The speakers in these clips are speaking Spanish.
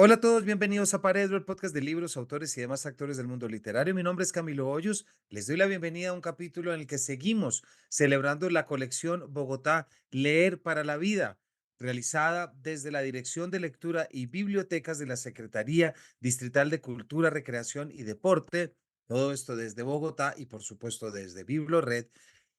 Hola a todos, bienvenidos a Paredro, el podcast de libros, autores y demás actores del mundo literario. Mi nombre es Camilo Hoyos. Les doy la bienvenida a un capítulo en el que seguimos celebrando la colección Bogotá Leer para la Vida, realizada desde la Dirección de Lectura y Bibliotecas de la Secretaría Distrital de Cultura, Recreación y Deporte. Todo esto desde Bogotá y por supuesto desde BibloRed.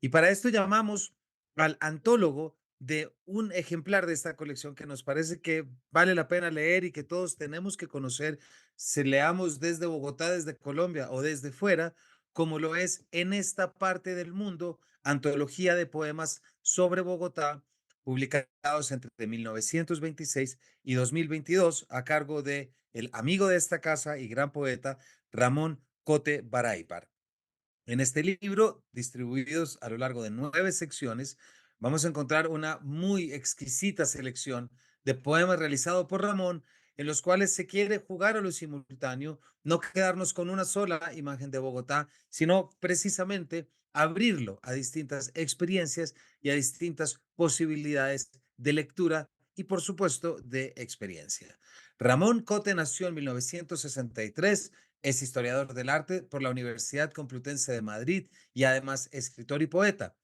Y para esto llamamos al antólogo de un ejemplar de esta colección que nos parece que vale la pena leer y que todos tenemos que conocer, si leamos desde Bogotá, desde Colombia o desde fuera, como lo es En esta parte del mundo, antología de poemas sobre Bogotá, publicados entre 1926 y 2022, a cargo de el amigo de esta casa y gran poeta Ramón Cote Baraybar. En este libro, distribuidos a lo largo de 9 secciones, vamos a encontrar una muy exquisita selección de poemas realizados por Ramón, en los cuales se quiere jugar a lo simultáneo, no quedarnos con una sola imagen de Bogotá, sino precisamente abrirlo a distintas experiencias y a distintas posibilidades de lectura y, por supuesto, de experiencia. Ramón Cote nació en 1963. Es historiador del arte por la Universidad Complutense de Madrid y además escritor y poeta.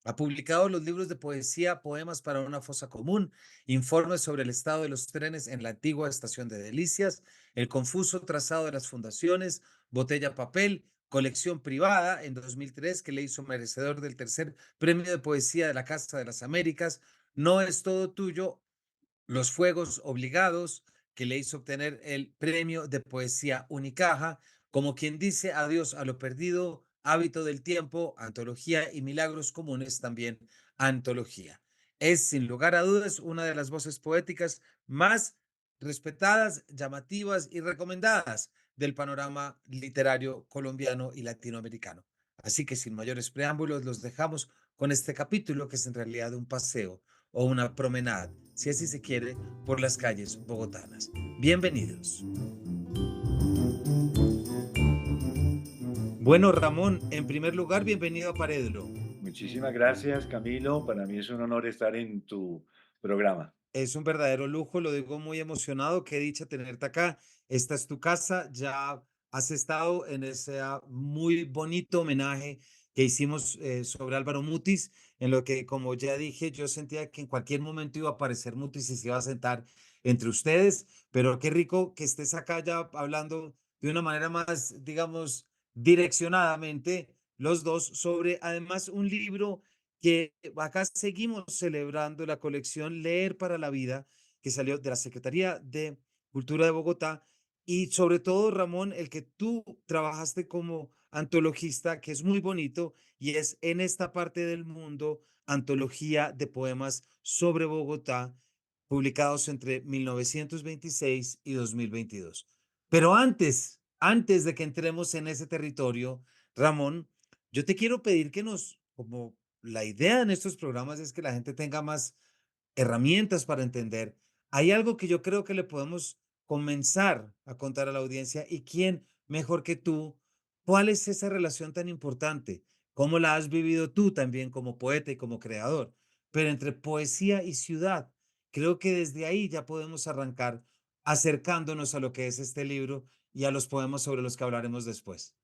Ha publicado los libros de poesía, Poemas para una fosa común, Informes sobre el estado de los trenes en la antigua estación de Delicias, El confuso trazado de las fundaciones, Botella Papel, colección privada en 2003 que le hizo merecedor del tercer premio de poesía de la Casa de las Américas, No es todo tuyo, Los Fuegos Obligados, que le hizo obtener el premio de poesía Unicaja, como quien dice adiós a lo perdido, Hábito del tiempo, antología y Milagros comunes, también antología. Es sin lugar a dudas una de las voces poéticas más respetadas, llamativas y recomendadas del panorama literario colombiano y latinoamericano. Así que sin mayores preámbulos los dejamos con este capítulo que es en realidad un paseo o una promenada, si así se quiere, por las calles bogotanas. Bienvenidos. Bueno, Ramón, en primer lugar, bienvenido a Paredro. Muchísimas gracias, Camilo. Para mí es un honor estar en tu programa. Es un verdadero lujo, lo digo muy emocionado, qué dicha tenerte acá. Esta es tu casa, ya has estado en ese muy bonito homenaje que hicimos sobre Álvaro Mutis, en lo que, como ya dije, yo sentía que en cualquier momento iba a aparecer Mutis y se iba a sentar entre ustedes, pero qué rico que estés acá ya hablando de una manera más, digamos, direccionadamente los dos sobre además un libro que acá seguimos celebrando la colección Leer para la Vida, que salió de la Secretaría de Cultura de Bogotá, y sobre todo, Ramón, el que tú trabajaste como antologista, que es muy bonito, y es En esta parte del mundo, antología de poemas sobre Bogotá, publicados entre 1926 y 2022. Pero antes de que entremos en ese territorio, Ramón, yo te quiero pedir que como la idea en estos programas es que la gente tenga más herramientas para entender. Hay algo que yo creo que le podemos comenzar a contar a la audiencia y quién mejor que tú, ¿cuál es esa relación tan importante? ¿Cómo la has vivido tú también como poeta y como creador? Pero entre poesía y ciudad, creo que desde ahí ya podemos arrancar acercándonos a lo que es este libro y a los poemas sobre los que hablaremos después.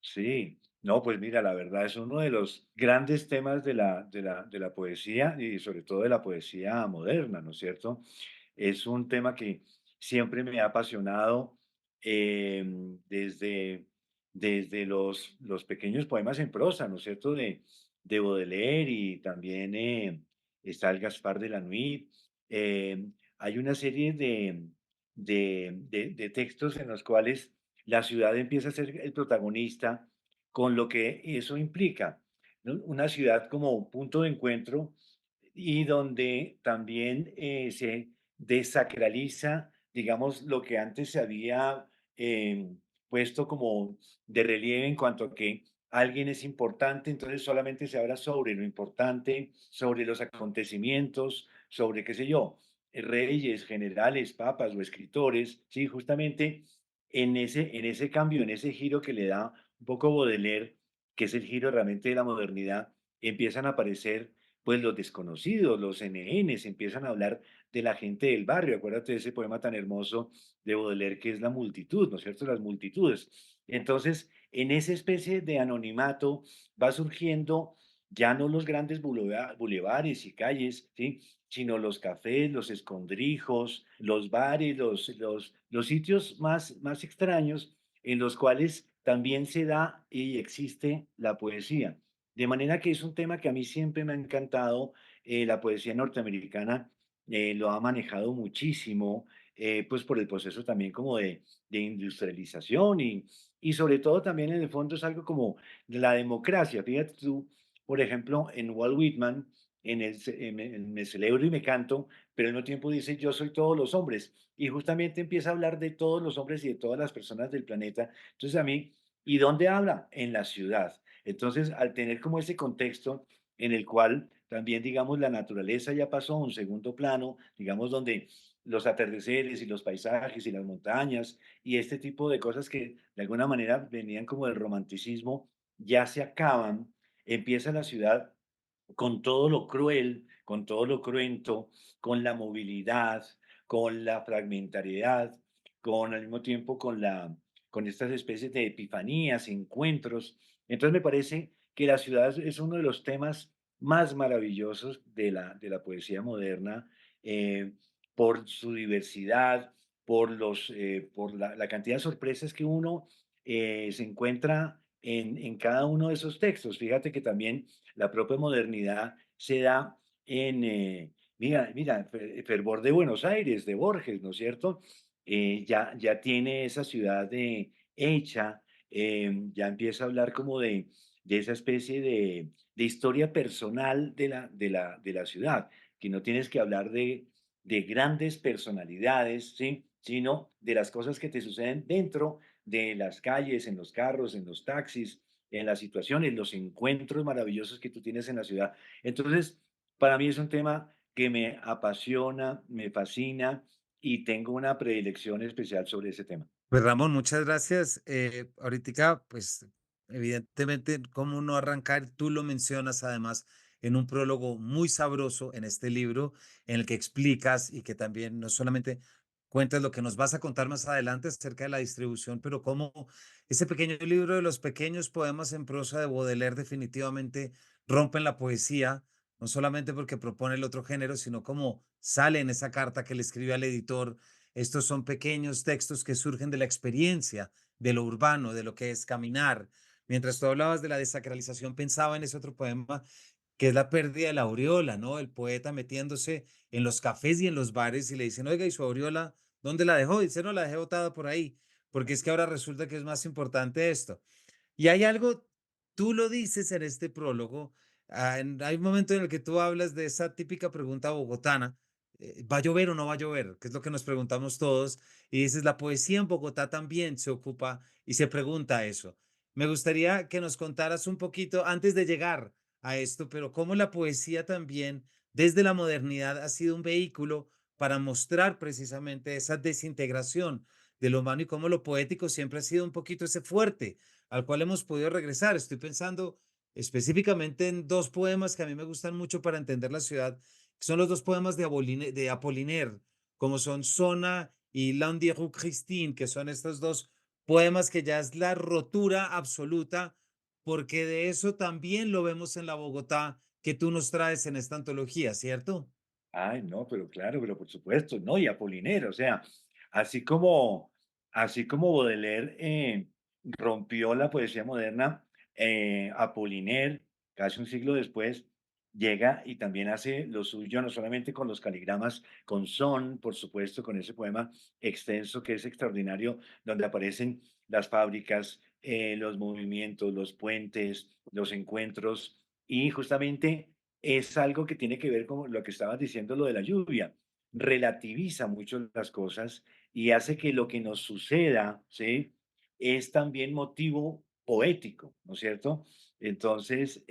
Sí, no, pues mira, la verdad es uno de los grandes temas de la poesía y sobre todo de la poesía moderna, ¿no es cierto? Es un tema que siempre me ha apasionado desde los pequeños poemas en prosa, ¿no es cierto? De Baudelaire y también está el Gaspar de la Nuit. Hay una serie de textos en los cuales la ciudad empieza a ser el protagonista con lo que eso implica, ¿no? Una ciudad como punto de encuentro y donde también se desacraliza, digamos, lo que antes se había puesto como de relieve en cuanto a que alguien es importante, entonces solamente se habla sobre lo importante, sobre los acontecimientos, sobre qué sé yo, reyes, generales, papas o escritores, sí, justamente en ese cambio, en ese giro que le da un poco Baudelaire, que es el giro realmente de la modernidad, empiezan a aparecer pues los desconocidos, los NNs, empiezan a hablar de la gente del barrio. Acuérdate de ese poema tan hermoso de Baudelaire que es La multitud, ¿no es cierto? Las multitudes. Entonces, en esa especie de anonimato va surgiendo ya no los grandes bulevares y calles, ¿sí? Sino los cafés, los escondrijos, los bares, los sitios más extraños en los cuales también se da y existe la poesía. De manera que es un tema que a mí siempre me ha encantado. La poesía norteamericana lo ha manejado muchísimo, pues por el proceso también como de industrialización y sobre todo también en el fondo es algo como la democracia. Fíjate tú, por ejemplo, en Walt Whitman, Me celebro y me canto, pero al mismo tiempo dice yo soy todos los hombres y justamente empieza a hablar de todos los hombres y de todas las personas del planeta. Entonces a mí, ¿y dónde habla? En la ciudad. Entonces, al tener como ese contexto en el cual también, digamos, la naturaleza ya pasó a un segundo plano, digamos, donde los atardeceres y los paisajes y las montañas y este tipo de cosas que de alguna manera venían como del romanticismo, ya se acaban, empieza la ciudad con todo lo cruel, con todo lo cruento, con la movilidad, con la fragmentariedad, con al mismo tiempo con estas especies de epifanías, encuentros. Entonces me parece que la ciudad es uno de los temas más maravillosos de la poesía moderna, eh, por su diversidad, por la cantidad de sorpresas que uno se encuentra en cada uno de esos textos. Fíjate que también la propia modernidad se da en, Fervor de Buenos Aires, de Borges, ¿no es cierto? Ya tiene esa ciudad hecha, ya empieza a hablar como de esa especie de historia personal de la ciudad, que no tienes que hablar de grandes personalidades, ¿sí? Sino de las cosas que te suceden dentro de las calles, en los carros, en los taxis, en las situaciones, los encuentros maravillosos que tú tienes en la ciudad. Entonces, para mí es un tema que me apasiona, me fascina y tengo una predilección especial sobre ese tema. Pues Ramón, muchas gracias. Ahoritica, pues evidentemente, cómo no arrancar, tú lo mencionas además en un prólogo muy sabroso en este libro, en el que explicas y que también no solamente cuentas lo que nos vas a contar más adelante acerca de la distribución, pero cómo ese pequeño libro de los pequeños poemas en prosa de Baudelaire definitivamente rompen la poesía, no solamente porque propone el otro género, sino como sale en esa carta que le escribe al editor. Estos son pequeños textos que surgen de la experiencia, de lo urbano, de lo que es caminar. Mientras tú hablabas de la desacralización, pensaba en ese otro poema que es la pérdida de la aureola, ¿no? El poeta metiéndose en los cafés y en los bares y le dicen, oiga, ¿y su aureola dónde la dejó? Dice, no, la dejé botada por ahí, porque es que ahora resulta que es más importante esto. Y hay algo, tú lo dices en este prólogo, hay un momento en el que tú hablas de esa típica pregunta bogotana, ¿va a llover o no va a llover? Que es lo que nos preguntamos todos. Y dices, la poesía en Bogotá también se ocupa y se pregunta eso. Me gustaría que nos contaras un poquito antes de llegar a esto, pero cómo la poesía también desde la modernidad ha sido un vehículo para mostrar precisamente esa desintegración de lo humano y cómo lo poético siempre ha sido un poquito ese fuerte al cual hemos podido regresar. Estoy pensando específicamente en dos poemas que a mí me gustan mucho para entender la ciudad, que son los dos poemas de Apollinaire, como son Sona y L'Un des Rues Christine, que son estos dos poemas que ya es la rotura absoluta, porque de eso también lo vemos en la Bogotá que tú nos traes en esta antología, ¿cierto? Ay, no, pero claro, pero por supuesto, no, y Apolinero, o sea, así como, así como Baudelaire rompió la poesía moderna, Apollinaire, casi un siglo después, llega y también hace lo suyo, no solamente con los caligramas, con Son, por supuesto, con ese poema extenso que es extraordinario, donde aparecen las fábricas, los movimientos, los puentes, los encuentros, y justamente es algo que tiene que ver con lo que estabas diciendo, lo de la lluvia. Relativiza mucho las cosas y hace que lo que nos suceda, ¿sí? Es también motivo poético, ¿no es cierto? Entonces,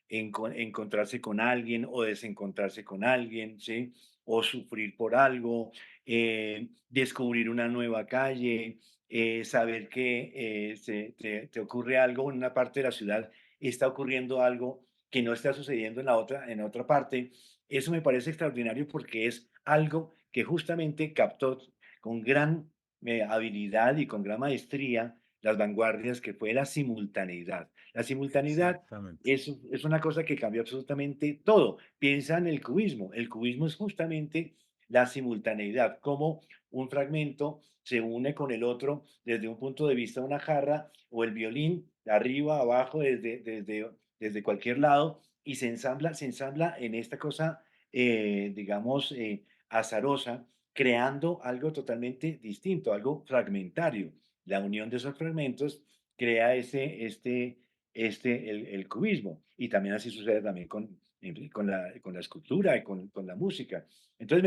encontrarse con alguien o desencontrarse con alguien, ¿sí? O sufrir por algo, descubrir una nueva calle, saber que te ocurre algo en una parte de la ciudad, está ocurriendo algo que no está sucediendo en otra parte. Eso me parece extraordinario porque es algo que justamente captó con gran habilidad y con gran maestría las vanguardias, que fue la simultaneidad. La simultaneidad Exactamente. es una cosa que cambió absolutamente todo. Piensa en el cubismo. El cubismo es justamente la simultaneidad, cómo un fragmento se une con el otro desde un punto de vista de una jarra o el violín, de arriba, abajo, desde cualquier lado, y se ensambla en esta cosa, digamos, azarosa, creando algo totalmente distinto, algo fragmentario. La unión de esos fragmentos crea el cubismo. Y también así sucede también con la escultura y con la música. Entonces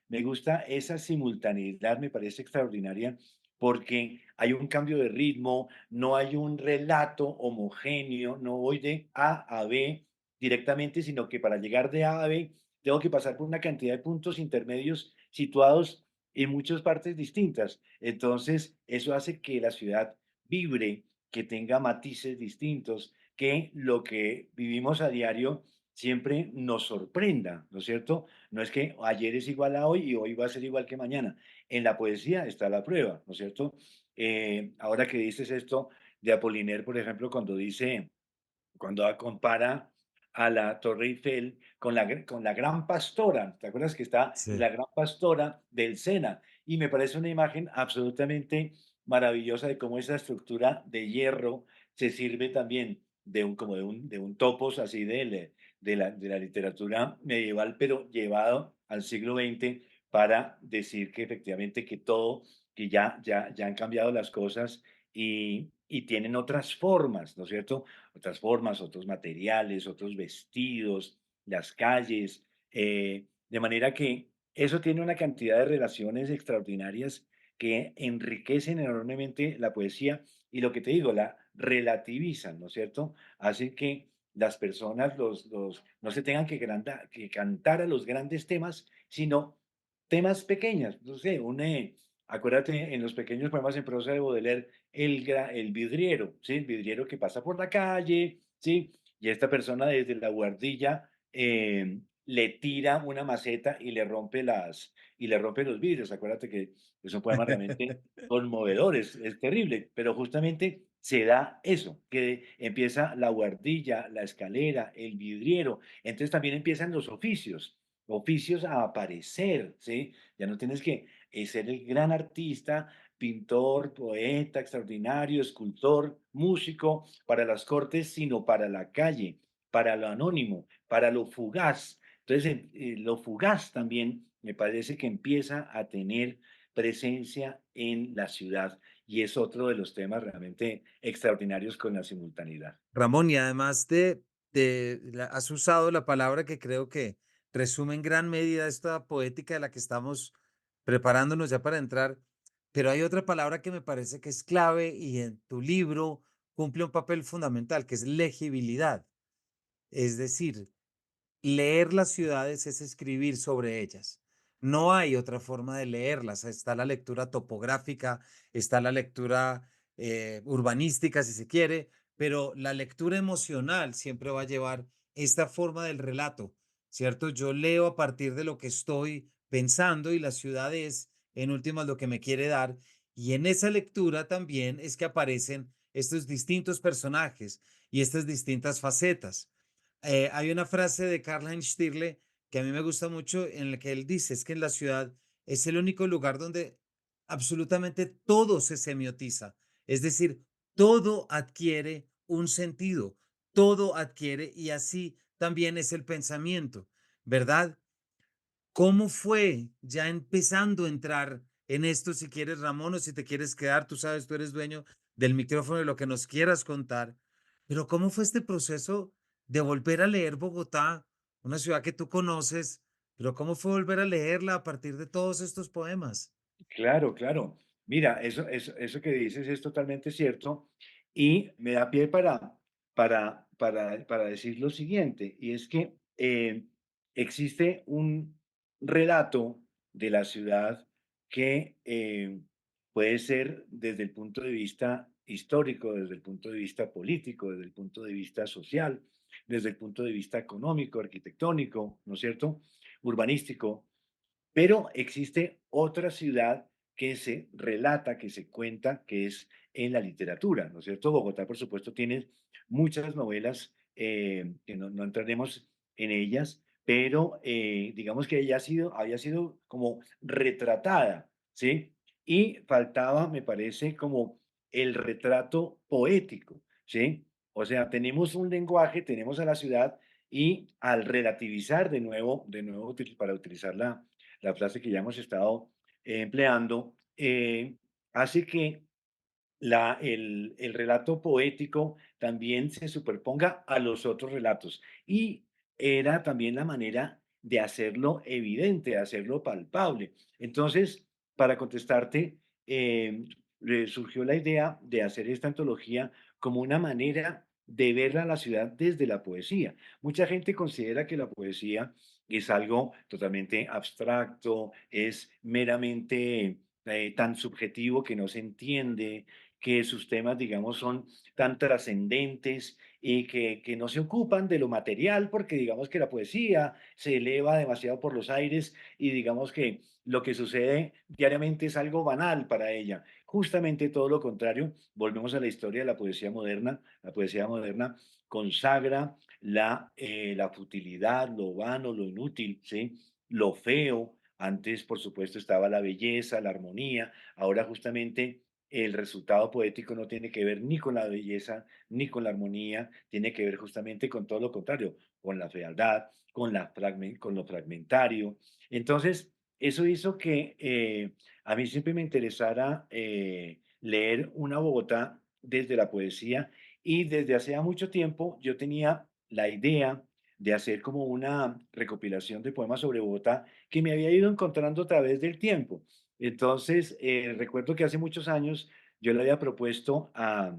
me gusta esa simultaneidad, me parece extraordinaria porque hay un cambio de ritmo, no hay un relato homogéneo, no voy de A a B directamente, sino que para llegar de A a B tengo que pasar por una cantidad de puntos intermedios situados en muchas partes distintas. Entonces, eso hace que la ciudad vibre, que tenga matices distintos, que lo que vivimos a diario siempre nos sorprenda, ¿no es cierto? No es que ayer es igual a hoy y hoy va a ser igual que mañana. En la poesía está la prueba, ¿no es cierto? Ahora que dices esto de Apollinaire, por ejemplo, cuando compara a la Torre Eiffel con la Gran Pastora, ¿te acuerdas que está Sí. la Gran Pastora del Sena? Y me parece una imagen absolutamente maravillosa de cómo esa estructura de hierro se sirve también de un topos así de la literatura medieval, pero llevado al siglo XX para decir que efectivamente que todo, que ya han cambiado las cosas y tienen otras formas, ¿no es cierto? Otras formas, otros materiales, otros vestidos, las calles, de manera que eso tiene una cantidad de relaciones extraordinarias que enriquecen enormemente la poesía y lo que te digo, la relativizan, ¿no es cierto? Hacen que las personas no se tengan que cantar a los grandes temas, sino temas pequeños. No sé, acuérdate en los pequeños poemas en prosa de Baudelaire, el vidriero, ¿sí? El vidriero que pasa por la calle, ¿sí? Y esta persona desde la buhardilla le tira una maceta y le rompe los vidrios. Acuérdate que es un poema realmente conmovedor, es terrible, pero justamente se da eso, que empieza la buhardilla, la escalera, el vidriero. Entonces también empiezan los oficios a aparecer, ¿sí? Ya no tienes que ser el gran artista, pintor, poeta extraordinario, escultor, músico para las cortes, sino para la calle, para lo anónimo, para lo fugaz. Entonces, lo fugaz también me parece que empieza a tener presencia en la ciudad y es otro de los temas realmente extraordinarios con la simultaneidad. Ramón, y además has usado la palabra que creo que resume en gran medida esta poética de la que estamos preparándonos ya para entrar, pero hay otra palabra que me parece que es clave y en tu libro cumple un papel fundamental, que es legibilidad. Es decir, leer las ciudades es escribir sobre ellas. No hay otra forma de leerlas. Está la lectura topográfica, está la lectura urbanística, si se quiere, pero la lectura emocional siempre va a llevar esta forma del relato, ¿cierto? Yo leo a partir de lo que estoy pensando y la ciudad es, en últimas, lo que me quiere dar. Y en esa lectura también es que aparecen estos distintos personajes y estas distintas facetas. Hay una frase de Karl-Heinz Stierle que a mí me gusta mucho en la que él dice, es que en la ciudad es el único lugar donde absolutamente todo se semiotiza, es decir, todo adquiere un sentido, todo adquiere y así también es el pensamiento, ¿verdad? ¿Cómo fue ya empezando a entrar en esto, si quieres, Ramón, o si te quieres quedar? Tú sabes, tú eres dueño del micrófono de lo que nos quieras contar, pero ¿cómo fue este proceso de volver a leer Bogotá, una ciudad que tú conoces, pero cómo fue volver a leerla a partir de todos estos poemas? Claro, claro. Mira, eso que dices es totalmente cierto y me da pie para decir lo siguiente, y es que existe un relato de la ciudad que puede ser desde el punto de vista histórico, desde el punto de vista político, desde el punto de vista social, desde el punto de vista económico, arquitectónico, ¿no es cierto? Urbanístico, pero existe otra ciudad que se relata, que se cuenta, que es en la literatura, ¿no es cierto? Bogotá, por supuesto, tiene muchas novelas que no entraremos en ellas, pero digamos que ella había sido como retratada, ¿sí? Y faltaba, me parece, como el retrato poético, ¿sí? O sea, tenemos un lenguaje, tenemos a la ciudad y al relativizar de nuevo para utilizar la frase que ya hemos estado empleando, hace que el relato poético también se superponga a los otros relatos. Y era también la manera de hacerlo evidente, de hacerlo palpable. Entonces, para contestarte, le surgió la idea de hacer esta antología como una manera de ver a la ciudad desde la poesía. Mucha gente considera que la poesía es algo totalmente abstracto, es meramente tan subjetivo que no se entiende, que sus temas, digamos, son tan trascendentes y que no se ocupan de lo material, porque digamos que la poesía se eleva demasiado por los aires y digamos que lo que sucede diariamente es algo banal para ella. Justamente todo lo contrario, volvemos a la historia de la poesía moderna. La poesía moderna consagra la futilidad, lo vano, lo inútil, ¿sí? Lo feo. Antes, por supuesto, estaba la belleza, la armonía. Ahora justamente el resultado poético no tiene que ver ni con la belleza, ni con la armonía, tiene que ver justamente con todo lo contrario, con la fealdad, con lo fragmentario. Entonces, eso hizo que a mí siempre me interesara leer una Bogotá desde la poesía y desde hace ya mucho tiempo yo tenía la idea de hacer como una recopilación de poemas sobre Bogotá que me había ido encontrando a través del tiempo. Entonces, recuerdo que hace muchos años yo le había propuesto a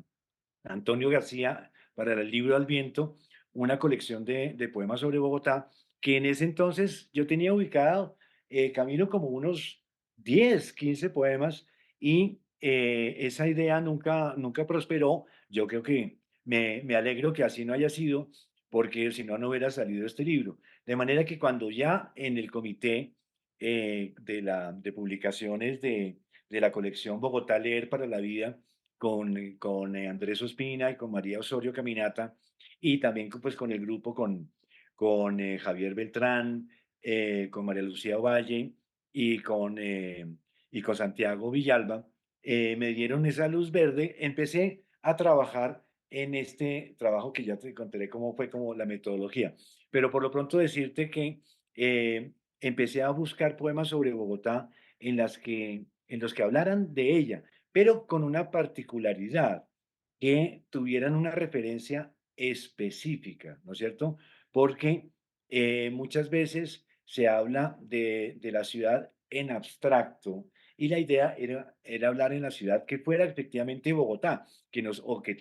Antonio García para el libro Al Viento una colección de poemas sobre Bogotá, que en ese entonces yo tenía ubicado, Camilo, como unos 10 15 poemas y esa idea nunca prosperó. Yo creo que me alegro que así no haya sido, porque si no, no hubiera salido este libro. De manera que cuando ya en el comité de publicaciones de la colección Bogotá Leer para la Vida, con Andrés Ospina y con María Osorio Caminata, y también pues, con el grupo, con Javier Beltrán, con María Lucía Ovalle y con Santiago Villalba, me dieron esa luz verde. Empecé a trabajar en este trabajo que ya te contaré cómo fue como la metodología. Pero por lo pronto decirte que eh, empecé a buscar poemas sobre Bogotá en los que hablaran de ella, pero con una particularidad, que tuvieran una referencia específica, ¿no es cierto? Porque muchas veces se habla de la ciudad en abstracto y la idea era hablar en la ciudad que fuera efectivamente Bogotá, o que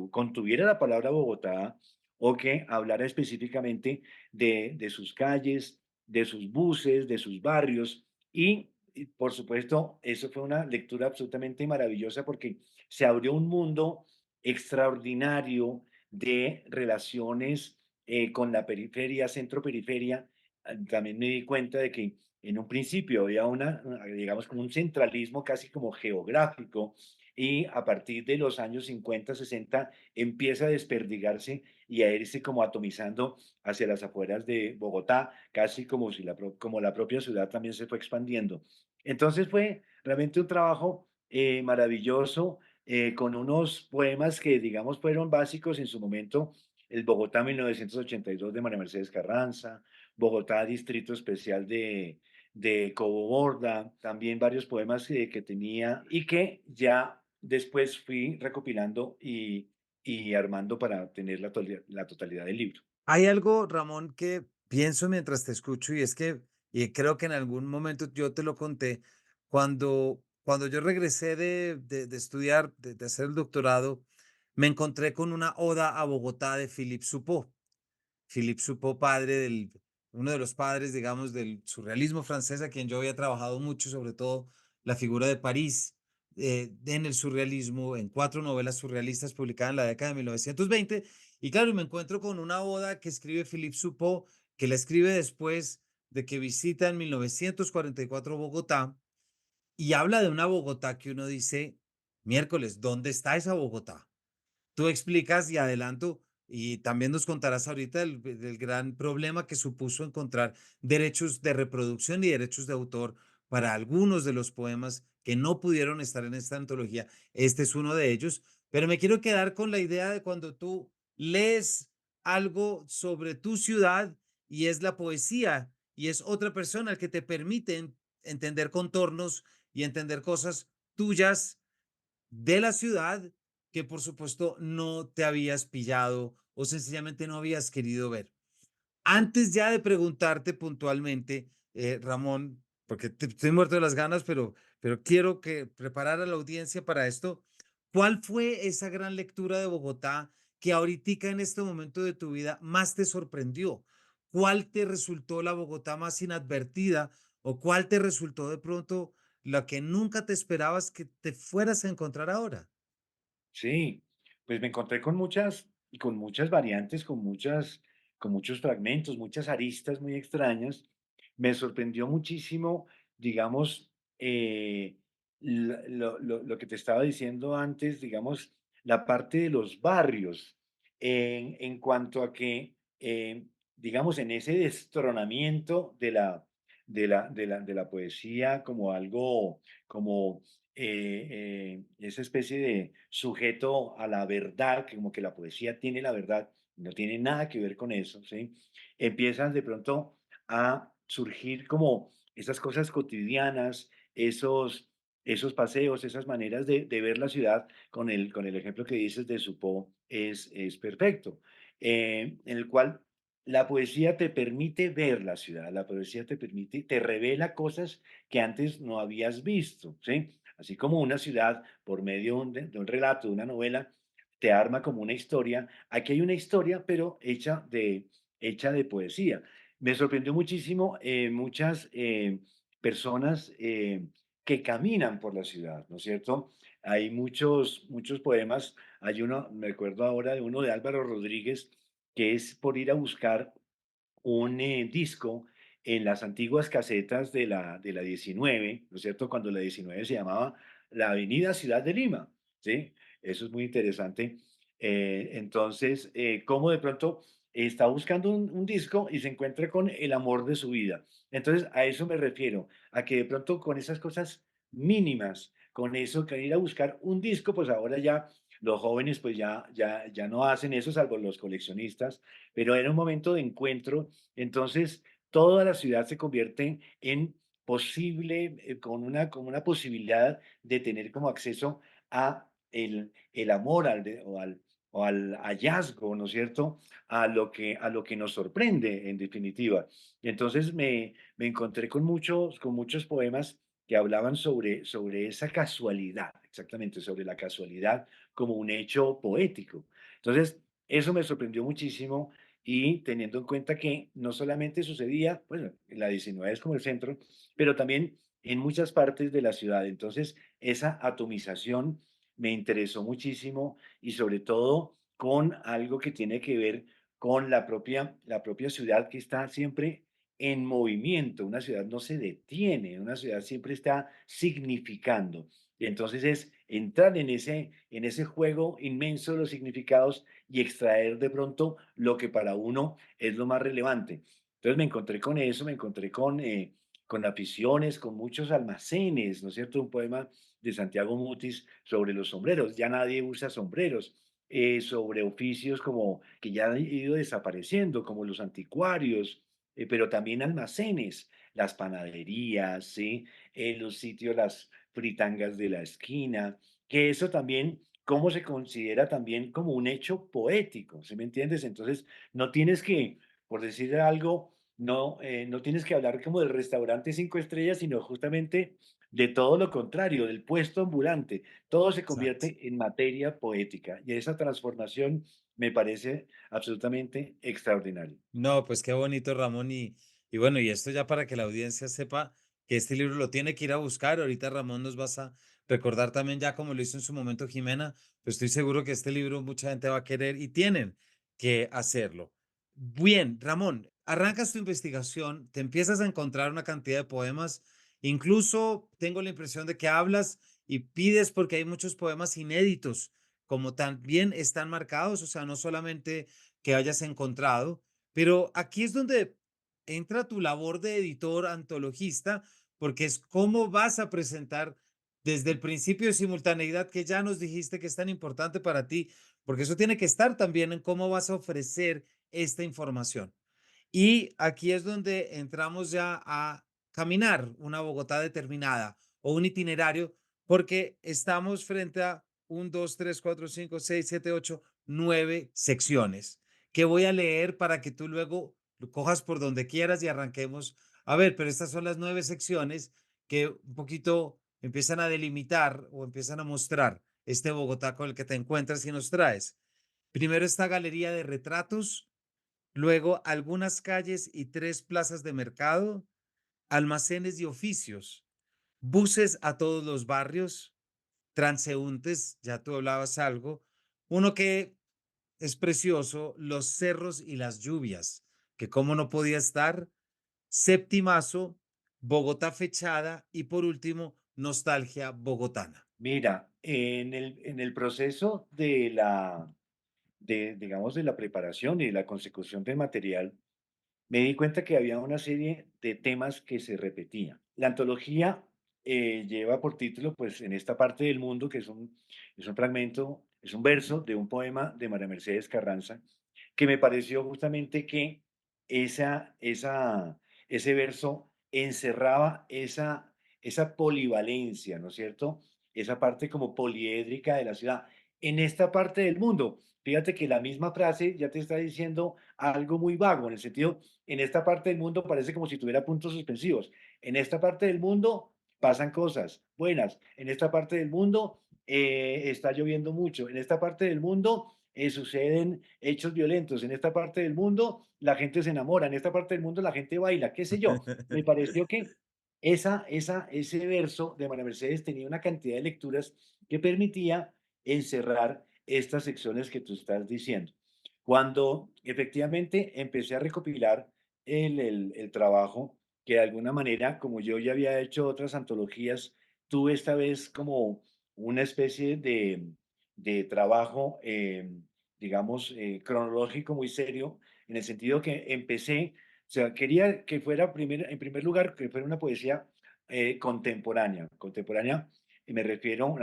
contuviera la palabra Bogotá o que hablara específicamente de sus calles, de sus buses, de sus barrios y, por supuesto, eso fue una lectura absolutamente maravillosa porque se abrió un mundo extraordinario de relaciones con la periferia, centro-periferia. También me di cuenta de que en un principio había digamos, como un centralismo casi como geográfico y a partir de los años 50 60 empieza a desperdigarse y a irse como atomizando hacia las afueras de Bogotá, casi como si como la propia ciudad también se fue expandiendo. Entonces fue realmente un trabajo maravilloso, con unos poemas que, digamos, fueron básicos en su momento, el Bogotá 1982 de María Mercedes Carranza, Bogotá Distrito Especial de Cobo Borda, también varios poemas que tenía y que ya después fui recopilando y armando para tener la totalidad del libro. Hay algo, Ramón, que pienso mientras te escucho y es que, y creo que en algún momento yo te lo conté, cuando yo regresé de estudiar, de hacer el doctorado, me encontré con una oda a Bogotá de Philippe Soupault. Philippe Soupault, uno de los padres, digamos, del surrealismo francés, a quien yo había trabajado mucho, sobre todo la figura de París, en el surrealismo, en 4 novelas surrealistas publicadas en la década de 1920. Y claro, me encuentro con una oda que escribe Philippe Soupault, que la escribe después de que visita en 1944 Bogotá y habla de una Bogotá que uno dice, miércoles, ¿dónde está esa Bogotá? Tú explicas y adelanto, y también nos contarás ahorita del gran problema que supuso encontrar derechos de reproducción y derechos de autor para algunos de los poemas que no pudieron estar en esta antología. Este es uno de ellos, pero me quiero quedar con la idea de cuando tú lees algo sobre tu ciudad y es la poesía y es otra persona el que te permite entender contornos y entender cosas tuyas de la ciudad que por supuesto no te habías pillado o sencillamente no habías querido ver. Antes ya de preguntarte puntualmente, Ramón, porque estoy muerto de las ganas, pero quiero que preparar a la audiencia para esto. ¿Cuál fue esa gran lectura de Bogotá que ahorita en este momento de tu vida más te sorprendió? ¿Cuál te resultó la Bogotá más inadvertida o cuál te resultó de pronto la que nunca te esperabas que te fueras a encontrar ahora? Sí, pues me encontré con muchas variantes, con muchos fragmentos, muchas aristas muy extrañas. Me sorprendió muchísimo, digamos, lo que te estaba diciendo antes, digamos, la parte de los barrios, en cuanto a que, digamos, en ese destronamiento de la poesía como algo, como esa especie de sujeto a la verdad, que como que la poesía tiene la verdad, no tiene nada que ver con eso, ¿sí? Empiezan de pronto a surgir como esas cosas cotidianas, esos paseos, esas maneras de ver la ciudad con el ejemplo que dices de Supo es perfecto, en el cual la poesía te permite ver la ciudad, la poesía te permite, te revela cosas que antes no habías visto, ¿sí? Así como una ciudad, por medio de un relato, de una novela, te arma como una historia. Aquí hay una historia, pero hecha de poesía. Me sorprendió muchísimo muchas personas que caminan por la ciudad, ¿no es cierto? Hay muchos poemas. Hay uno, me acuerdo ahora de uno de Álvaro Rodríguez, que es por ir a buscar un disco en las antiguas casetas de la 19, ¿no es cierto? Cuando la 19 se llamaba la Avenida Ciudad de Lima, ¿sí? Eso es muy interesante. Entonces, cómo de pronto está buscando un disco y se encuentra con el amor de su vida. Entonces, a eso me refiero, a que de pronto con esas cosas mínimas, con eso que ir a buscar un disco, pues ahora ya los jóvenes pues ya no hacen eso, salvo los coleccionistas, pero era un momento de encuentro. Entonces, toda la ciudad se convierte en posible, con una posibilidad de tener como acceso a el amor o al hallazgo, ¿no es cierto? A lo que nos sorprende, en definitiva. Y entonces me encontré con muchos poemas que hablaban sobre esa casualidad, exactamente, sobre la casualidad como un hecho poético. Entonces, eso me sorprendió muchísimo y teniendo en cuenta que no solamente sucedía, bueno, la 19 es como el centro, pero también en muchas partes de la ciudad. Entonces, esa atomización me interesó muchísimo y sobre todo con algo que tiene que ver con la propia ciudad que está siempre en movimiento. Una ciudad no se detiene, una ciudad siempre está significando. Y entonces es entrar en ese juego inmenso de los significados y extraer de pronto lo que para uno es lo más relevante. Entonces me encontré con eso, me encontré con aficiones, con muchos almacenes, ¿no es cierto? Un poema de Santiago Mutis sobre los sombreros. Ya nadie usa sombreros. Sobre oficios como que ya han ido desapareciendo, como los anticuarios, pero también almacenes, las panaderías, ¿sí? Los sitios, las fritangas de la esquina, que eso también cómo se considera también como un hecho poético, ¿sí me entiendes? Entonces, no tienes que, por decir algo, no tienes que hablar como del restaurante 5 estrellas, sino justamente de todo lo contrario, del puesto ambulante. Todo se Exacto. convierte en materia poética y esa transformación me parece absolutamente extraordinaria. No, pues qué bonito, Ramón. Y bueno, y esto ya para que la audiencia sepa que este libro lo tiene que ir a buscar. Ahorita Ramón nos recordar también ya como lo hizo en su momento Jimena, pues estoy seguro que este libro mucha gente va a querer y tienen que hacerlo. Bien, Ramón, arrancas tu investigación, te empiezas a encontrar una cantidad de poemas, incluso tengo la impresión de que hablas y pides porque hay muchos poemas inéditos, como también están marcados, o sea, no solamente que hayas encontrado, pero aquí es donde entra tu labor de editor antologista, porque es cómo vas a presentar desde el principio de simultaneidad que ya nos dijiste que es tan importante para ti, porque eso tiene que estar también en cómo vas a ofrecer esta información. Y aquí es donde entramos ya a caminar una Bogotá determinada o un itinerario, porque estamos frente a un, dos, tres, cuatro, cinco, seis, siete, ocho, nueve secciones que voy a leer para que tú luego lo cojas por donde quieras y arranquemos. A ver, pero estas son las nueve secciones que un poquito empiezan a delimitar o empiezan a mostrar este Bogotá con el que te encuentras y nos traes. Primero esta galería de retratos, luego algunas calles y tres plazas de mercado, almacenes y oficios, buses a todos los barrios, transeúntes, ya tú hablabas algo, uno que es precioso, los cerros y las lluvias, que cómo no podía estar, septimazo, Bogotá fechada y por último, nostalgia bogotana. Mira, en el proceso digamos, de la preparación y de la consecución del material, me di cuenta que había una serie de temas que se repetían. La antología lleva por título, pues, en esta parte del mundo, que es un fragmento, es un verso de un poema de María Mercedes Carranza, que me pareció justamente que ese verso encerraba esa polivalencia, ¿no es cierto? Esa parte como poliédrica de la ciudad. En esta parte del mundo, fíjate que la misma frase ya te está diciendo algo muy vago, en el sentido, en esta parte del mundo parece como si tuviera puntos suspensivos. En esta parte del mundo pasan cosas buenas. En esta parte del mundo está lloviendo mucho. En esta parte del mundo suceden hechos violentos. En esta parte del mundo la gente se enamora. En esta parte del mundo la gente baila, qué sé yo. Me pareció que ese verso de María Mercedes tenía una cantidad de lecturas que permitía encerrar estas secciones que tú estás diciendo. Cuando efectivamente empecé a recopilar el trabajo, que de alguna manera, como yo ya había hecho otras antologías, tuve esta vez como una especie de trabajo, digamos, cronológico muy serio, en el sentido que empecé, o sea, quería que fuera en primer lugar, que fuera una poesía contemporánea. Contemporánea, me refiero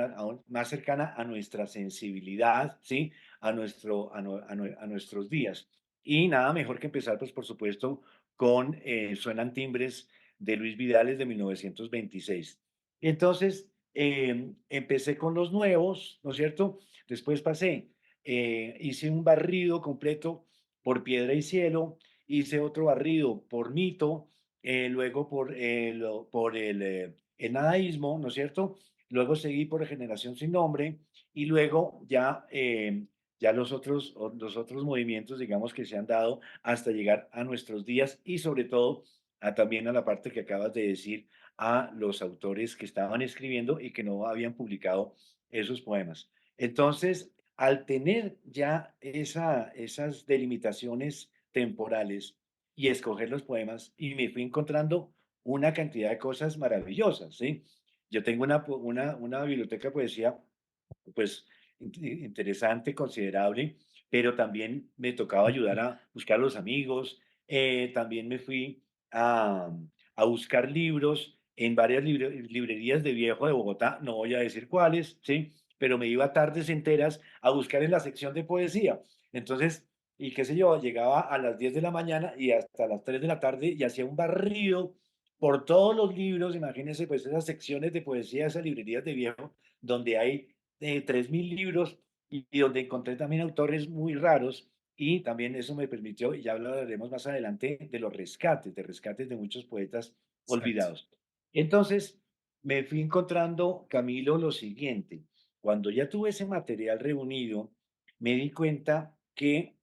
más cercana a nuestra sensibilidad, ¿sí? A nuestros días. Y nada mejor que empezar, pues por supuesto, con Suenan Timbres de Luis Vidales de 1926. Entonces, empecé con los nuevos, ¿no es cierto? Después pasé, hice un barrido completo por Piedra y Cielo, hice otro barrido por Mito, luego por el nadaísmo, ¿no es cierto? Luego seguí por Generación Sin Nombre y luego ya los otros movimientos, digamos, que se han dado hasta llegar a nuestros días y sobre todo también a la parte que acabas de decir, a los autores que estaban escribiendo y que no habían publicado esos poemas. Entonces, al tener ya esas delimitaciones temporales y escoger los poemas, y me fui encontrando una cantidad de cosas maravillosas, ¿sí? Yo tengo una biblioteca de poesía, pues, interesante, considerable, pero también me tocaba ayudar a buscar a los amigos. También me fui a buscar libros en varias librerías de viejo de Bogotá, no voy a decir cuáles, ¿sí? Pero me iba tardes enteras a buscar en la sección de poesía. Entonces, y qué sé yo, llegaba a las 10 de la mañana y hasta las 3 de la tarde y hacía un barrido por todos los libros. Imagínense, pues, esas secciones de poesía, esas librerías de viejo, donde hay 3.000 libros y donde encontré también autores muy raros y también eso me permitió, y ya hablaremos más adelante, de rescates de muchos poetas Exacto. olvidados. Entonces, me fui encontrando, Camilo, lo siguiente, cuando ya tuve ese material reunido, me di cuenta que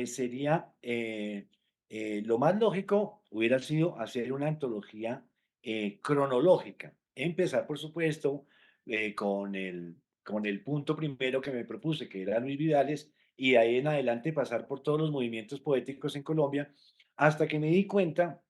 sería lo más lógico hubiera sido hacer una antología cronológica. Empezar, por supuesto, con el punto primero que me propuse, que era Luis Vidales, y de ahí en adelante pasar por todos los movimientos poéticos en Colombia, hasta que me di cuenta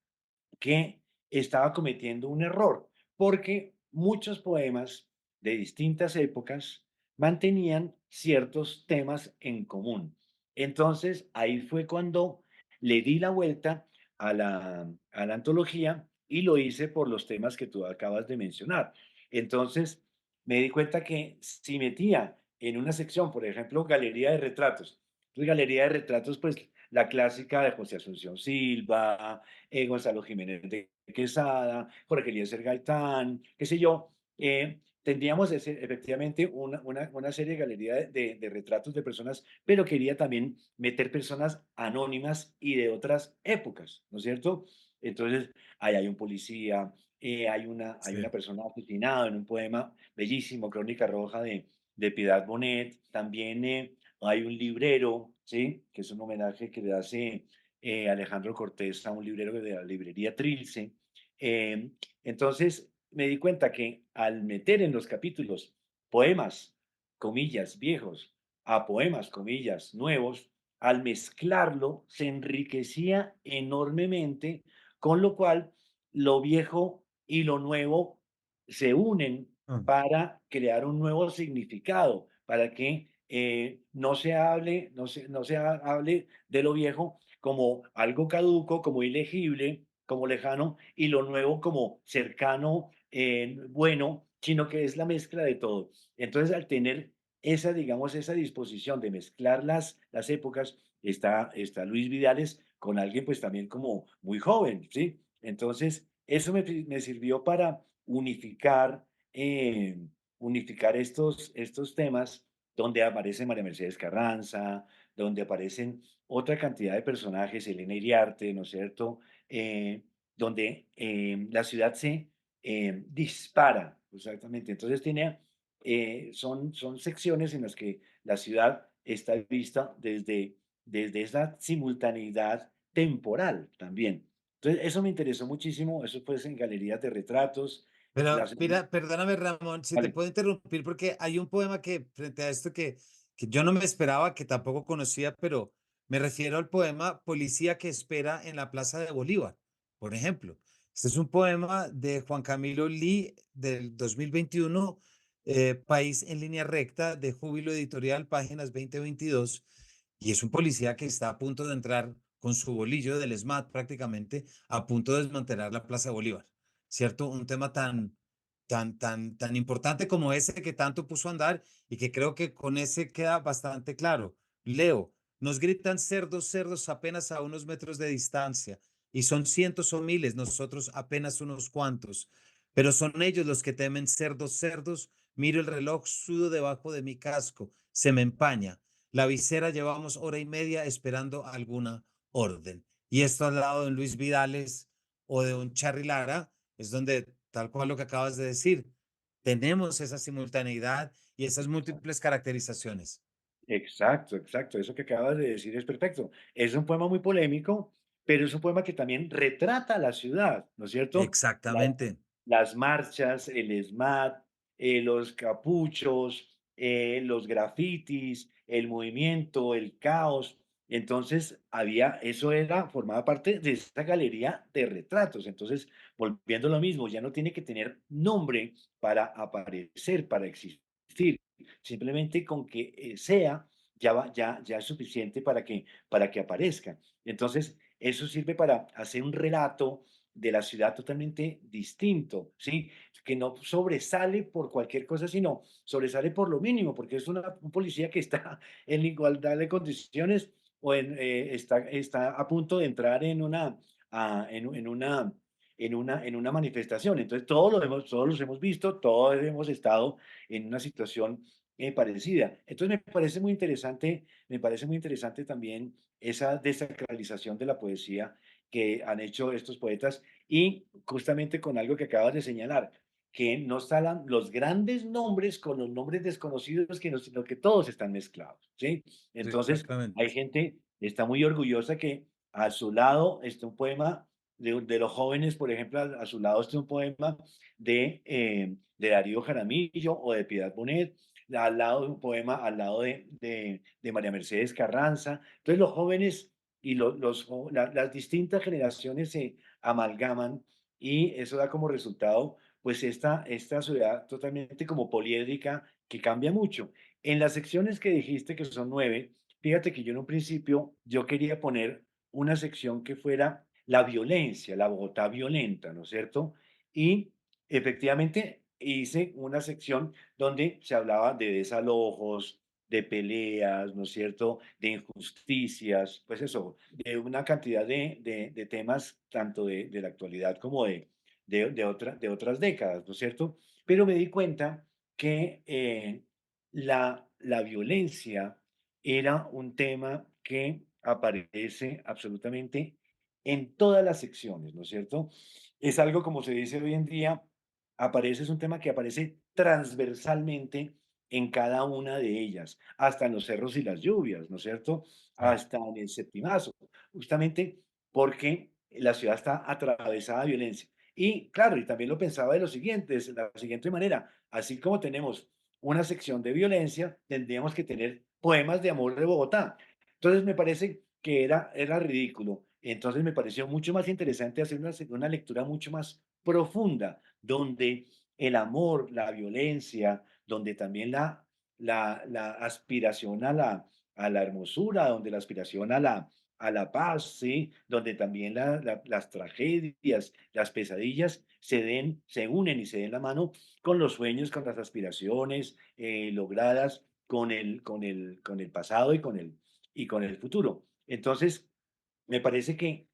que estaba cometiendo un error, porque muchos poemas de distintas épocas mantenían ciertos temas en común. Entonces, ahí fue cuando le di la vuelta a la antología y lo hice por los temas que tú acabas de mencionar. Entonces, me di cuenta que si metía en una sección, por ejemplo, galería de retratos, pues galería de retratos, pues la clásica de José Asunción Silva, Gonzalo Jiménez de Quesada, Jorge Eliezer Gaitán, qué sé yo, tendríamos efectivamente una serie de galería de retratos de personas, pero quería también meter personas anónimas y de otras épocas, ¿no es cierto? Entonces, ahí hay un policía, hay Sí. una persona asesinada en un poema bellísimo, Crónica Roja de Piedad Bonet, también hay un librero, ¿sí? Que es un homenaje que le hace Alejandro Cortés a un librero de la librería Trilce. Eh, entonces me di cuenta que al meter en los capítulos poemas, comillas, viejos, a poemas, comillas, nuevos, al mezclarlo se enriquecía enormemente, con lo cual lo viejo y lo nuevo se unen Mm. para crear un nuevo significado, para que no se hable de lo viejo como algo caduco, como ilegible, como lejano, y lo nuevo como cercano, bueno, sino que es la mezcla de todo. Entonces, al tener esa, digamos, esa disposición de mezclar las épocas, está Luis Vidales con alguien pues también como muy joven, ¿sí? Entonces, eso me sirvió para eh, unificar estos temas donde aparece María Mercedes Carranza, donde aparecen otra cantidad de personajes, Elena Iriarte, ¿no es cierto? Donde la ciudad se dispara, exactamente. Entonces son secciones en las que la ciudad está vista desde esa simultaneidad temporal también. Entonces, eso me interesó muchísimo, eso pues en galerías de retratos. Pero Las, mira, perdóname, Ramón, si te vale, puedo interrumpir, porque hay un poema que, frente a esto, que yo no me esperaba, que tampoco conocía, pero me refiero al poema Policía que espera en la Plaza de Bolívar, por ejemplo. Este es un poema de Juan Camilo Lee del 2021, País en línea recta, de Júbilo Editorial, páginas 2022, y es un policía que está a punto de entrar con su bolillo del SMAT prácticamente, a punto de desmantelar la Plaza de Bolívar. ¿Cierto? Un tema tan importante como ese que tanto puso a andar y que creo que con ese queda bastante claro. Leo, nos gritan cerdos, cerdos apenas a unos metros de distancia y son cientos o miles, nosotros apenas unos cuantos, pero son ellos los que temen cerdos, cerdos. Miro el reloj, sudo debajo de mi casco, se me empaña. La visera llevamos hora y media esperando alguna orden. Y esto al lado de un Luis Vidales o de un Charry Lara es donde, tal cual lo que acabas de decir, tenemos esa simultaneidad y esas múltiples caracterizaciones. exacto, exacto. Eso que acabas de decir es perfecto. Es un poema muy polémico, pero es un poema que también retrata la ciudad, ¿no es cierto? La- Exactamente. las marchas, el ESMAD, los capuchos, los grafitis, el movimiento, el caos. Entonces, formaba parte de esta galería de retratos. Entonces, volviendo a lo mismo, ya no tiene que tener nombre para aparecer, para existir. Simplemente con que sea, ya es suficiente para que aparezca. Entonces, eso sirve para hacer un relato de la ciudad totalmente distinto, ¿sí? Que no sobresale por cualquier cosa, sino sobresale por lo mínimo, porque es un policía que está en igualdad de condiciones o está a punto de entrar en en una manifestación. Entonces, todos los hemos visto, todos hemos estado en una situación parecida. Entonces, me parece muy interesante también esa desacralización de la poesía que han hecho estos poetas y justamente con algo que acabas de señalar, que no salen los grandes nombres con los nombres desconocidos, sino que todos están mezclados, ¿sí? Sí, Entonces, exactamente. hay gente que está muy orgullosa que a su lado está un poema, de los jóvenes, por ejemplo, a su lado está un poema de Darío Jaramillo o de Piedad Bonet, al lado de un poema, al lado de María Mercedes Carranza. Entonces los jóvenes y las distintas generaciones se amalgaman y eso da como resultado pues esta ciudad totalmente como poliédrica que cambia mucho. En las secciones que dijiste, que son 9, fíjate que yo en un principio yo quería poner una sección que fuera la violencia, la Bogotá violenta, ¿no es cierto? Y efectivamente hice una sección donde se hablaba de desalojos, de peleas, ¿no es cierto? De injusticias, pues eso, de una cantidad de temas, tanto de la actualidad como de otras décadas, ¿no es cierto? Pero me di cuenta que la violencia era un tema que aparece absolutamente en todas las secciones, ¿no es cierto? Es algo, como se dice hoy en día, es un tema que aparece transversalmente en cada una de ellas, hasta en los cerros y las lluvias, ¿no es cierto? Sí. Hasta en el septimazo, justamente porque la ciudad está atravesada de violencia. Y claro, y también lo pensaba de la siguiente manera, así como tenemos una sección de violencia, tendríamos que tener poemas de amor de Bogotá. Entonces me parece que era ridículo. Entonces me pareció mucho más interesante hacer una lectura mucho más profunda, donde el amor, la violencia, donde también la aspiración a la hermosura, donde la aspiración a la paz, ¿sí? Donde también las tragedias, las pesadillas se unen y se den la mano con los sueños, con las aspiraciones logradas con el pasado y con el futuro. Entonces, me parece que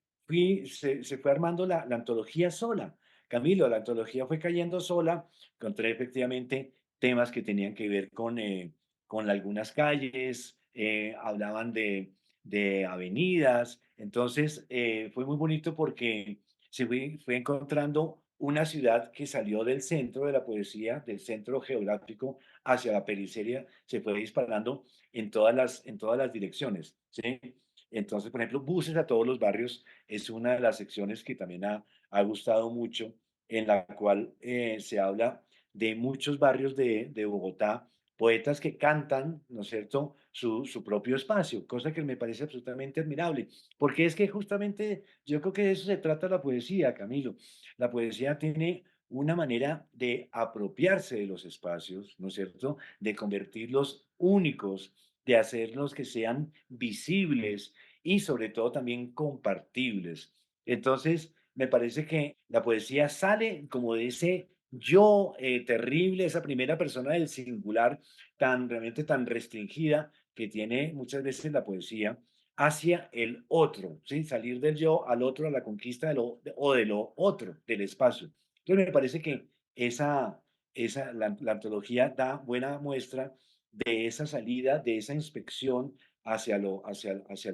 se fue armando la antología sola. Camilo, la antología fue cayendo sola. Encontré efectivamente temas que tenían que ver con algunas calles, hablaban de avenidas. Entonces, fue muy bonito porque fue encontrando una ciudad que salió del centro de la poesía, del centro geográfico hacia la periferia, se fue disparando en todas las direcciones, ¿sí? Entonces, por ejemplo, Buses a todos los barrios es una de las secciones que también ha gustado mucho, en la cual se habla de muchos barrios de Bogotá, poetas que cantan, ¿no es cierto?, su propio espacio, cosa que me parece absolutamente admirable, porque es que justamente yo creo que de eso se trata la poesía, Camilo. La poesía tiene una manera de apropiarse de los espacios, ¿no es cierto?, de convertirlos únicos, de hacerlos que sean visibles y sobre todo también compartibles. Entonces, me parece que la poesía sale como de ese yo terrible, esa primera persona del singular tan realmente tan restringida que tiene muchas veces la poesía hacia el otro, ¿sí? Salir del yo al otro, a la conquista o de lo otro, del espacio. Entonces, me parece que la antología da buena muestra de esa salida, de esa inspección hacia lo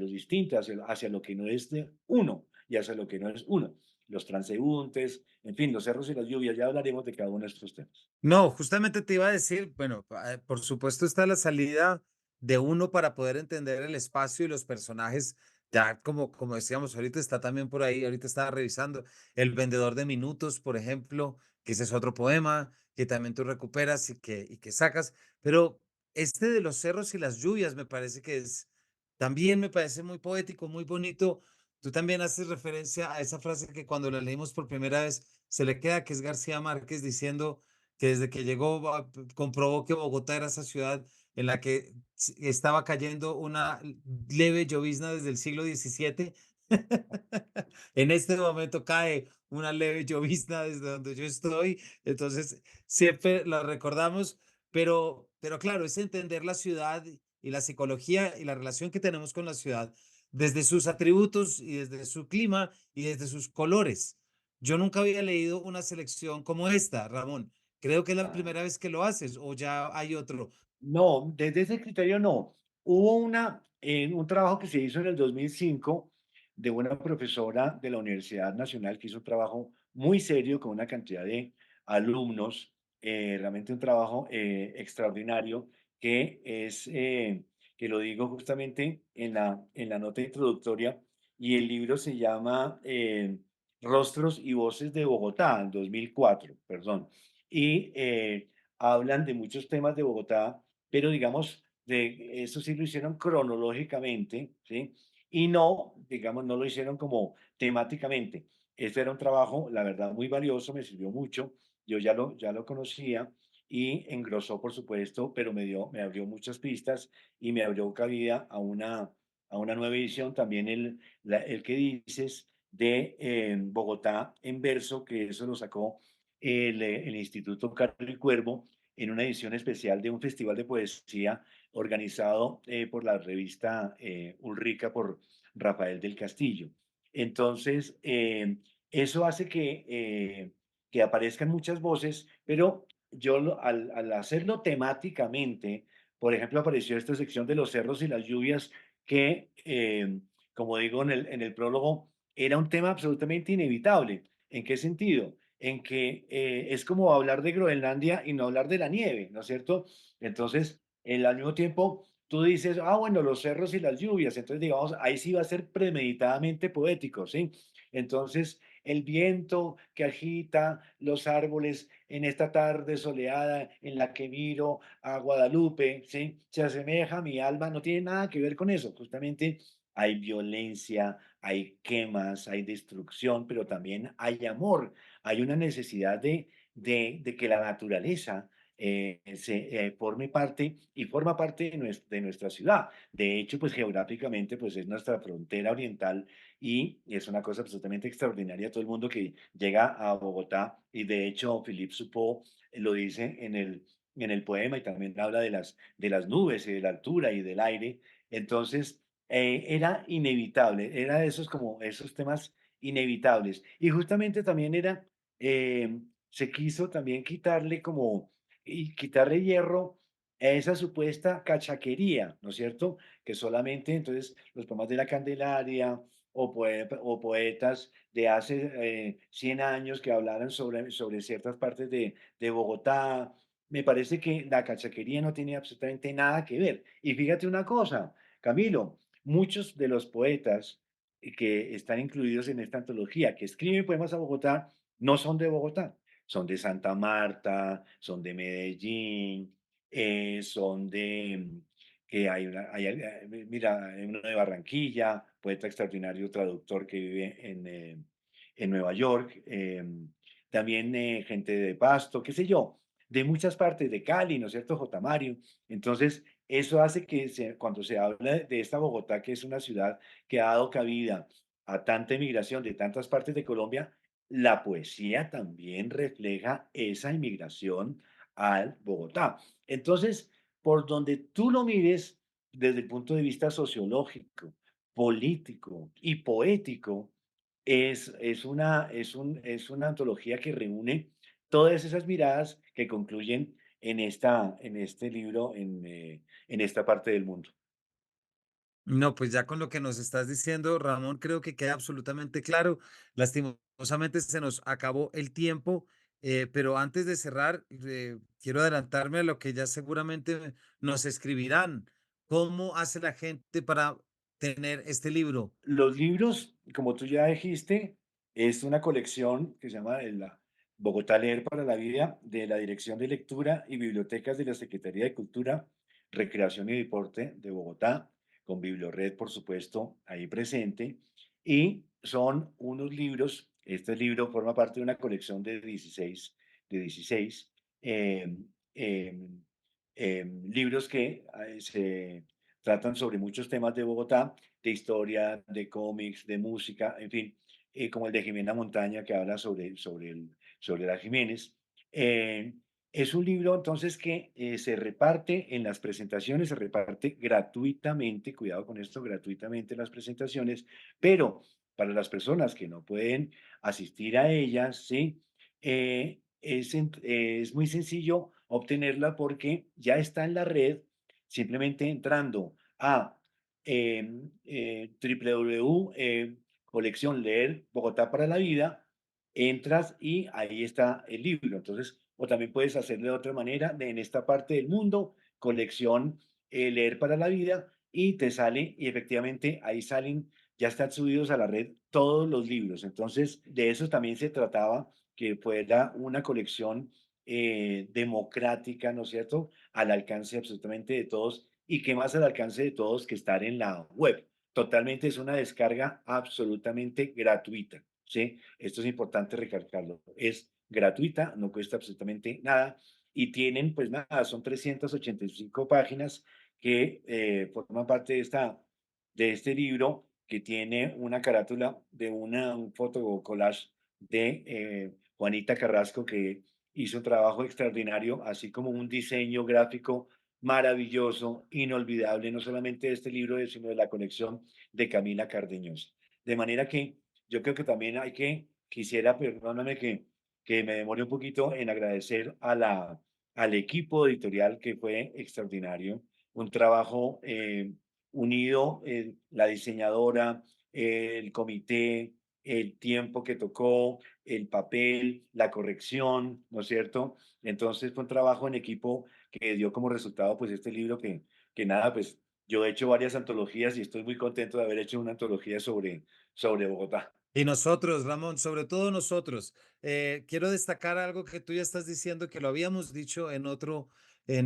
distinto, hacia lo que no es de uno y hacia lo que no es uno. Los transeúntes, en fin, los cerros y las lluvias, ya hablaremos de cada uno de estos temas. No, justamente te iba a decir, bueno, por supuesto está la salida de uno para poder entender el espacio y los personajes. Ya como decíamos ahorita, está también por ahí, ahorita estaba revisando El vendedor de minutos, por ejemplo, que ese es otro poema que también tú recuperas y que sacas. Pero este de los cerros y las lluvias me parece que también me parece muy poético, muy bonito. Tú también haces referencia a esa frase que cuando la leímos por primera vez se le queda, que es García Márquez diciendo que desde que llegó comprobó que Bogotá era esa ciudad en la que estaba cayendo una leve llovizna desde el siglo XVII. En este momento cae una leve llovizna desde donde yo estoy, entonces siempre la recordamos, pero claro, es entender la ciudad y la psicología y la relación que tenemos con la ciudad desde sus atributos y desde su clima y desde sus colores. Yo nunca había leído una selección como esta, Ramón. Creo que es la primera vez que lo haces, o ya hay otro. No, desde ese criterio no. Hubo un trabajo que se hizo en el 2005 de una profesora de la Universidad Nacional que hizo un trabajo muy serio con una cantidad de alumnos, realmente un trabajo extraordinario que lo digo justamente en la nota introductoria, y el libro se llama Rostros y Voces de Bogotá, en 2004, perdón. Y hablan de muchos temas de Bogotá, pero digamos, de eso sí lo hicieron cronológicamente, ¿sí? Y no, digamos, no lo hicieron como temáticamente. Este era un trabajo, la verdad, muy valioso, me sirvió mucho. Yo ya lo conocía y engrosó, por supuesto, pero me abrió muchas pistas y me abrió cabida a una nueva edición. También el que dices de Bogotá en verso, que eso lo sacó el Instituto Carlos y Cuervo en una edición especial de un festival de poesía organizado por la revista Ulrica por Rafael del Castillo. Entonces, eso hace que aparezcan muchas voces, pero al hacerlo temáticamente, por ejemplo, apareció esta sección de los cerros y las lluvias que, como digo en el prólogo, era un tema absolutamente inevitable. ¿En qué sentido? En que es como hablar de Groenlandia y no hablar de la nieve, ¿no es cierto? Entonces, al mismo tiempo, tú dices, ah, bueno, los cerros y las lluvias, entonces digamos, ahí sí va a ser premeditadamente poético, ¿sí? Entonces, el viento que agita los árboles en esta tarde soleada en la que miro a Guadalupe, ¿sí? Se asemeja a mi alma, no tiene nada que ver con eso, justamente hay violencia, hay quemas, hay destrucción, pero también hay amor, hay una necesidad de que la naturaleza forme parte y forma parte de nuestra ciudad. De hecho, pues geográficamente, pues es nuestra frontera oriental y es una cosa absolutamente extraordinaria. Todo el mundo que llega a Bogotá, y de hecho, Philippe Soupault lo dice en el poema y también habla de las nubes y de la altura y del aire. Entonces, era inevitable, era de esos como esos temas inevitables. Y justamente también era, se quiso también quitarle como, y quitarle hierro a esa supuesta cachaquería, ¿no es cierto? Que solamente entonces los poemas de la Candelaria o poetas de hace 100 años que hablaran sobre ciertas partes de Bogotá. Me parece que la cachaquería no tiene absolutamente nada que ver. Y fíjate una cosa, Camilo, muchos de los poetas que están incluidos en esta antología, que escriben poemas a Bogotá, no son de Bogotá, son de Santa Marta, son de Medellín, son de, que hay mira, hay uno de Barranquilla, poeta extraordinario, traductor que vive en Nueva York, también gente de Pasto, qué sé yo, de muchas partes, de Cali, ¿no es cierto? J. Mario. Entonces, eso hace que cuando se habla de esta Bogotá, que es una ciudad que ha dado cabida a tanta inmigración de tantas partes de Colombia, la poesía también refleja esa inmigración al Bogotá. Entonces, por donde tú lo mires, desde el punto de vista sociológico, político y poético, es una antología que reúne todas esas miradas que concluyen en este libro, en esta parte del mundo. No, pues ya con lo que nos estás diciendo, Ramón, creo que queda absolutamente claro. Lastimosamente se nos acabó el tiempo, pero antes de cerrar, quiero adelantarme a lo que ya seguramente nos escribirán. ¿Cómo hace la gente para tener este libro? Los libros, como tú ya dijiste, es una colección que se llama Bogotá Leer para la Vida, de la Dirección de Lectura y Bibliotecas de la Secretaría de Cultura, Recreación y Deporte de Bogotá, con Bibliored, por supuesto, ahí presente. Y son unos libros, este libro forma parte de una colección de 16 em, em, libros que se tratan sobre muchos temas de Bogotá, de historia, de cómics, de música, en fin, como el de Jimena Montaña que habla sobre la Jiménez. Eh, es un libro entonces que se reparte en las presentaciones, se reparte gratuitamente, cuidado con esto, gratuitamente en las presentaciones, pero para las personas que no pueden asistir a ellas, ¿sí? Es muy sencillo obtenerla porque ya está en la red, simplemente entrando a www, colección Leer Bogotá para la Vida, entras y ahí está el libro. Entonces, o también puedes hacerlo de otra manera, en esta parte del mundo, colección Leer para la Vida, y te sale, y efectivamente ahí salen ya están subidos a la red todos los libros. Entonces, de eso también se trataba, que fuera una colección democrática, ¿no es cierto?, al alcance absolutamente de todos y que más al alcance de todos que estar en la web. Totalmente es una descarga absolutamente gratuita, ¿sí? Esto es importante recalcarlo. Es gratuita, no cuesta absolutamente nada y tienen, pues nada, son 385 páginas que forman parte de este libro que tiene una carátula de un foto collage de Juanita Carrasco, que hizo un trabajo extraordinario, así como un diseño gráfico maravilloso, inolvidable, no solamente de este libro, sino de la colección de Camila Cardeñosa. De manera que yo creo que también quisiera, perdóname que me demore un poquito en agradecer al equipo editorial que fue extraordinario, un trabajo unido, la diseñadora, el comité, el tiempo que tocó, el papel, la corrección, ¿no es cierto? Entonces fue un trabajo en equipo que dio como resultado pues este libro que nada, pues yo he hecho varias antologías y estoy muy contento de haber hecho una antología sobre Bogotá. Y nosotros, Ramón, sobre todo nosotros, quiero destacar algo que tú ya estás diciendo, que lo habíamos dicho en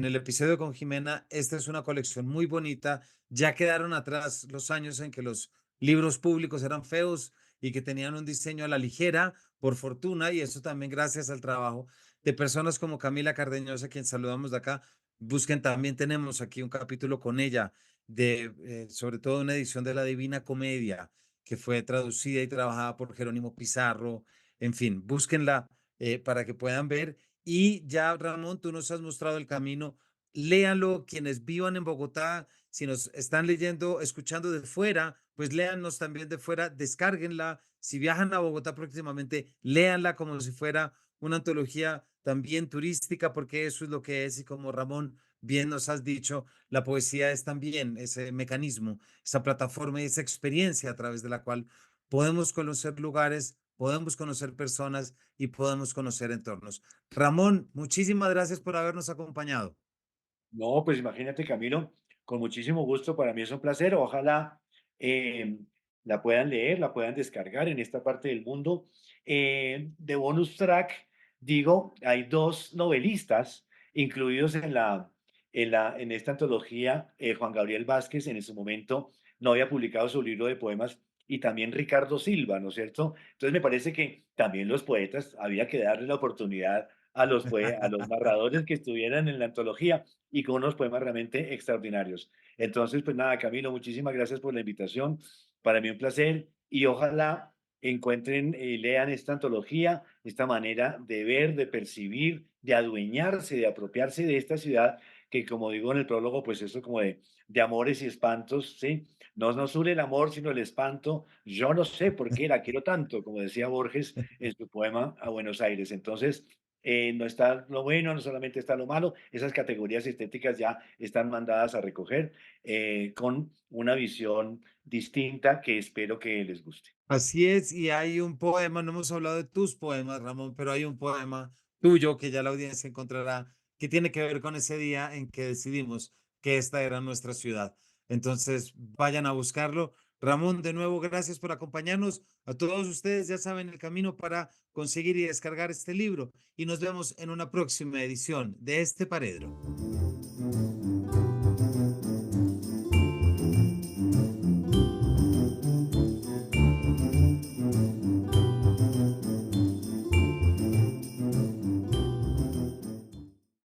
el episodio con Jimena. Esta es una colección muy bonita. Ya quedaron atrás los años en que los libros públicos eran feos y que tenían un diseño a la ligera, por fortuna, y eso también gracias al trabajo de personas como Camila Cardeñosa, quien saludamos de acá. Busquen, también tenemos aquí un capítulo con ella sobre todo una edición de la Divina Comedia que fue traducida y trabajada por Jerónimo Pizarro. En fin, búsquenla para que puedan ver. Y ya, Ramón, tú nos has mostrado el camino. Léanlo, quienes vivan en Bogotá, si nos están leyendo, escuchando de fuera, pues léannos también de fuera, descárguenla. Si viajan a Bogotá próximamente, léanla como si fuera una antología también turística, porque eso es lo que es. Y como Ramón bien nos has dicho, la poesía es también ese mecanismo, esa plataforma y esa experiencia a través de la cual podemos conocer lugares, podemos conocer personas y podemos conocer entornos. Ramón, muchísimas gracias por habernos acompañado. No, pues imagínate, Camilo, con muchísimo gusto, para mí es un placer. Ojalá eh, la puedan leer, la puedan descargar en esta parte del mundo. De bonus track, digo, hay dos novelistas incluidos en esta antología. Juan Gabriel Vázquez en su momento no había publicado su libro de poemas y también Ricardo Silva, ¿no es cierto? Entonces me parece que también los poetas había que darle la oportunidad a los narradores que estuvieran en la antología y con unos poemas realmente extraordinarios. Entonces, pues nada, Camilo, muchísimas gracias por la invitación. Para mí un placer y ojalá encuentren y lean esta antología, esta manera de ver, de percibir, de adueñarse, de apropiarse de esta ciudad que, como digo en el prólogo, pues eso como de amores y espantos, ¿sí? No nos une el amor, sino el espanto. Yo no sé por qué la quiero tanto, como decía Borges en su poema A Buenos Aires. Entonces, no está lo bueno, no solamente está lo malo, esas categorías estéticas ya están mandadas a recoger con una visión distinta que espero que les guste. Así es, y hay un poema, no hemos hablado de tus poemas, Ramón, pero hay un poema tuyo que ya la audiencia encontrará, que tiene que ver con ese día en que decidimos que esta era nuestra ciudad. Entonces, vayan a buscarlo. Ramón, de nuevo, gracias por acompañarnos. A todos ustedes ya saben el camino para conseguir y descargar este libro y nos vemos en una próxima edición de este Paredro.